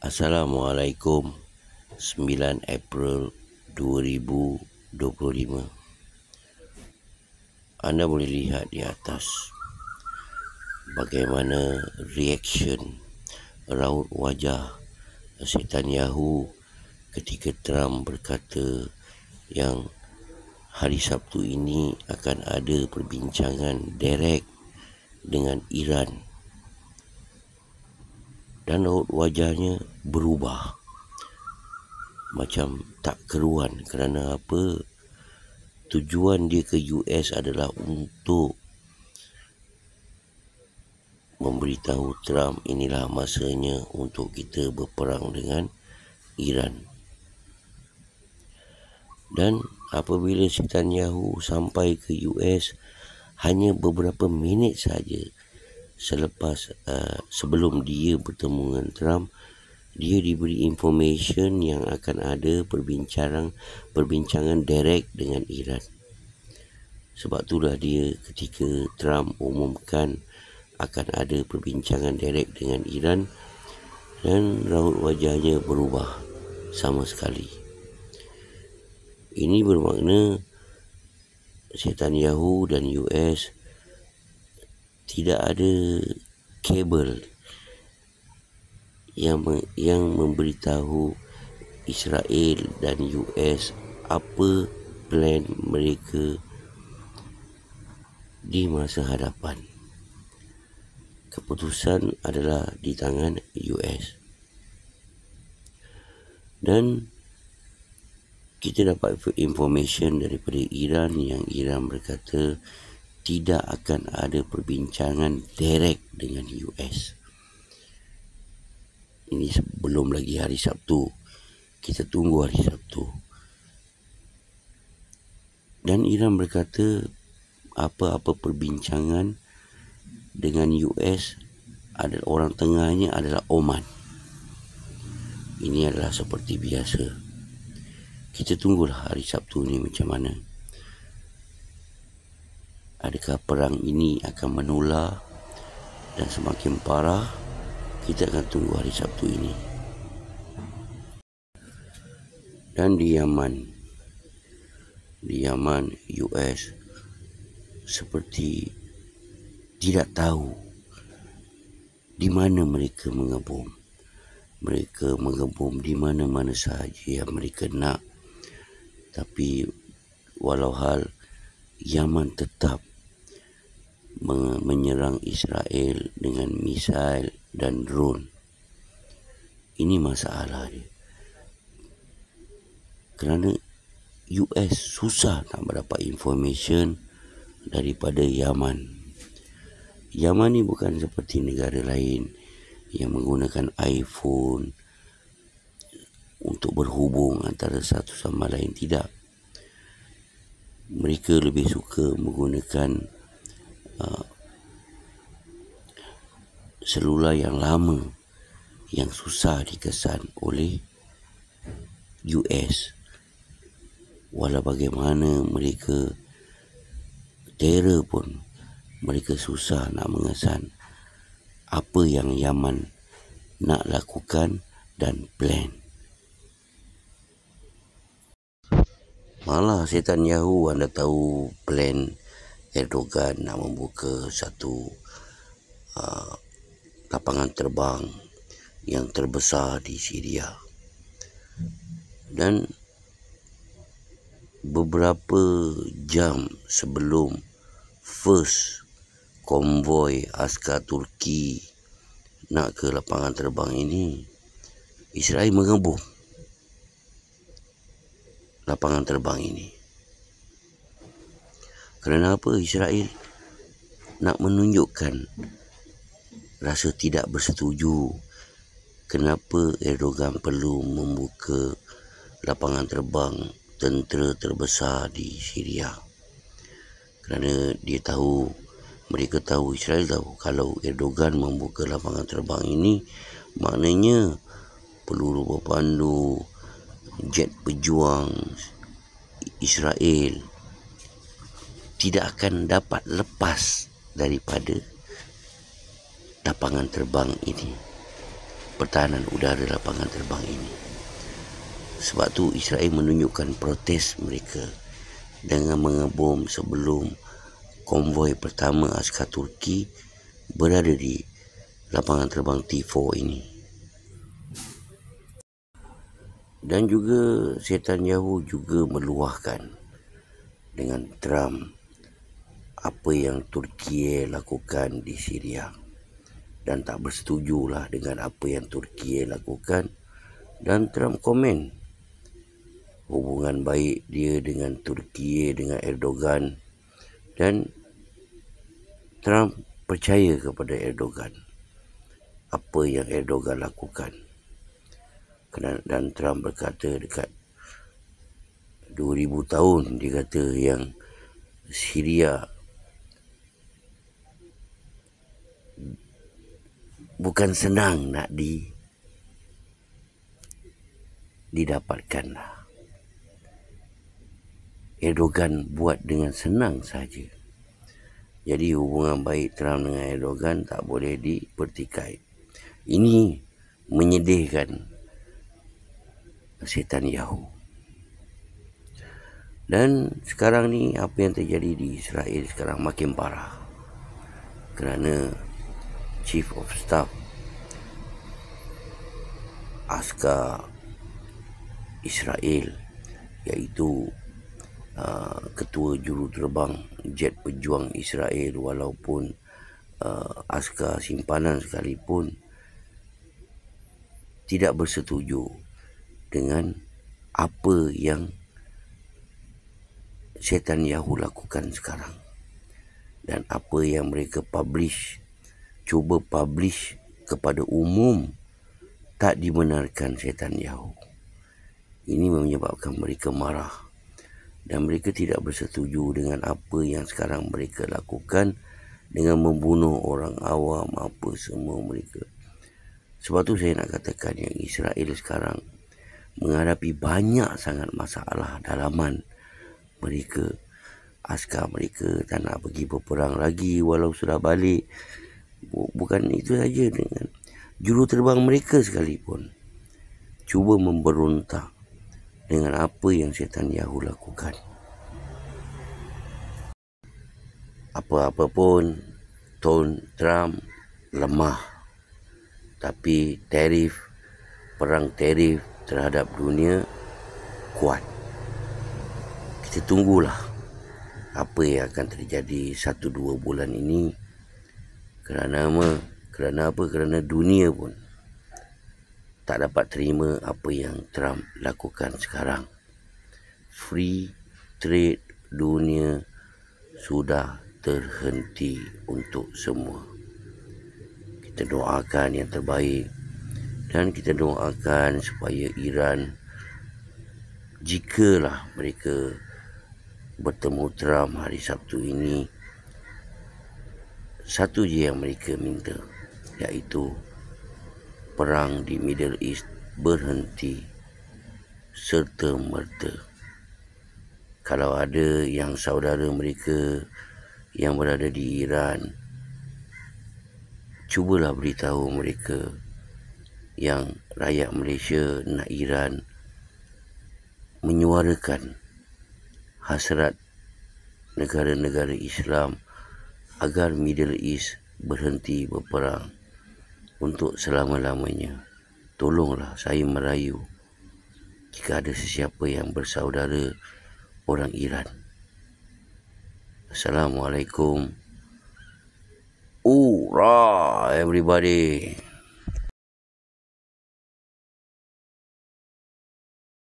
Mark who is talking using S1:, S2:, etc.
S1: Assalamualaikum. 9 April 2025. Anda boleh lihat di atas bagaimana reaction raut wajah Netanyahu ketika Trump berkata yang hari Sabtu ini akan ada perbincangan direct dengan Iran, dan raut wajahnya berubah macam tak keruan. Kerana apa? Tujuan dia ke US adalah untuk memberitahu Trump inilah masanya untuk kita berperang dengan Iran. Dan apabila Netanyahu sampai ke US hanya beberapa minit saja sebelum dia bertemu dengan Trump, dia diberi information yang akan ada perbincangan direct dengan Iran. Sebab itulah dia ketika Trump umumkan akan ada perbincangan direct dengan Iran, dan raut wajahnya berubah sama sekali. Ini bermakna Netanyahu dan US tidak ada kabel yang memberitahu Israel dan US apa plan mereka di masa hadapan. Keputusan adalah di tangan US. Dan kita dapat information daripada Iran yang Iran berkata tidak akan ada perbincangan direct dengan US. Ini sebelum lagi hari Sabtu. Kita tunggu hari Sabtu. Dan Iran berkata apa-apa perbincangan dengan US adalah orang tengahnya adalah Oman. Ini adalah seperti biasa. Kita tunggulah hari Sabtu ni macam mana. Adakah perang ini akan menular dan semakin parah? Kita akan tunggu hari Sabtu ini. Dan di Yaman US seperti tidak tahu di mana mereka mengebom. Mereka mengebom di mana-mana sahaja yang mereka nak. Tapi walau hal, Yaman tetap menyerang Israel dengan misail dan drone. Ini masalah dia. Kerana US susah nak mendapat information daripada Yaman. Yaman ni bukan seperti negara lain yang menggunakan iPhone untuk berhubung antara satu sama lain. Tidak. Mereka lebih suka menggunakan selular yang lama yang susah dikesan oleh US. Walau bagaimana mereka terror pun, mereka susah nak mengesan apa yang Yaman nak lakukan dan plan. Malah Netanyahu, anda tahu plan Erdogan nak membuka satu lapangan terbang yang terbesar di Syria. Dan beberapa jam sebelum first konvoi askar Turki nak ke lapangan terbang ini, Israel mengebom lapangan terbang ini. Kerana apa? Israel nak menunjukkan rasa tidak bersetuju kenapa Erdogan perlu membuka lapangan terbang tentera terbesar di Syria. Kerana mereka tahu, Israel tahu, kalau Erdogan membuka lapangan terbang ini, maknanya peluru berpandu, jet pejuang Israel tidak akan dapat lepas daripada lapangan terbang ini. pertahanan udara lapangan terbang ini. Sebab tu Israel menunjukkan protes mereka dengan mengebom sebelum konvoi pertama askar Turki berada di lapangan terbang T4 ini. Dan juga Netanyahu juga meluahkan dengan Trump apa yang Turki lakukan di Syria, dan tak bersetujulah dengan apa yang Turki lakukan. Dan Trump komen hubungan baik dia dengan Turki, dengan Erdogan, dan Trump percaya kepada Erdogan apa yang Erdogan lakukan. Dan Trump berkata dekat 2000 tahun, dia kata yang Syria bukan senang nak didapatkan lah. Erdogan buat dengan senang saja. Jadi hubungan baik Trump dengan Erdogan tak boleh dipertikai. Ini menyedihkan Netanyahu. Dan sekarang ni apa yang terjadi di Israel sekarang makin parah. Kerana Chief of Staff askar Israel, iaitu ketua juruterbang jet pejuang Israel, walaupun askar simpanan sekalipun, tidak bersetuju dengan apa yang Netanyahu lakukan sekarang. Dan apa yang mereka cuba publish kepada umum, tak dibenarkan Netanyahu. Ini menyebabkan mereka marah. Dan mereka tidak bersetuju dengan apa yang sekarang mereka lakukan dengan membunuh orang awam, apa semua mereka. Sebab tu saya nak katakan yang Israel sekarang menghadapi banyak sangat masalah dalaman mereka. Askar mereka tak nak pergi berperang lagi walau sudah balik. Bukan itu saja, dengan juruterbang mereka sekalipun cuba memberontak dengan apa yang Netanyahu lakukan. Apa-apa pun, tone Trump lemah, tapi perang tarif terhadap dunia kuat. Kita tunggulah apa yang akan terjadi 1-2 bulan ini. Kerana apa? Kerana dunia pun tak dapat terima apa yang Trump lakukan sekarang. Free trade dunia sudah terhenti untuk semua. Kita doakan yang terbaik, dan kita doakan supaya Iran, jikalah mereka bertemu Trump hari Sabtu ini, satu je yang mereka minta, iaitu perang di Middle East berhenti serta merta. Kalau ada yang saudara mereka yang berada di Iran, cubalah beritahu mereka yang rakyat Malaysia nak Iran menyuarakan hasrat negara-negara Islam agar Middle East berhenti berperang untuk selama-lamanya. Tolonglah saya merayu jika ada sesiapa yang bersaudara orang Iran. Assalamualaikum. Hurrah everybody.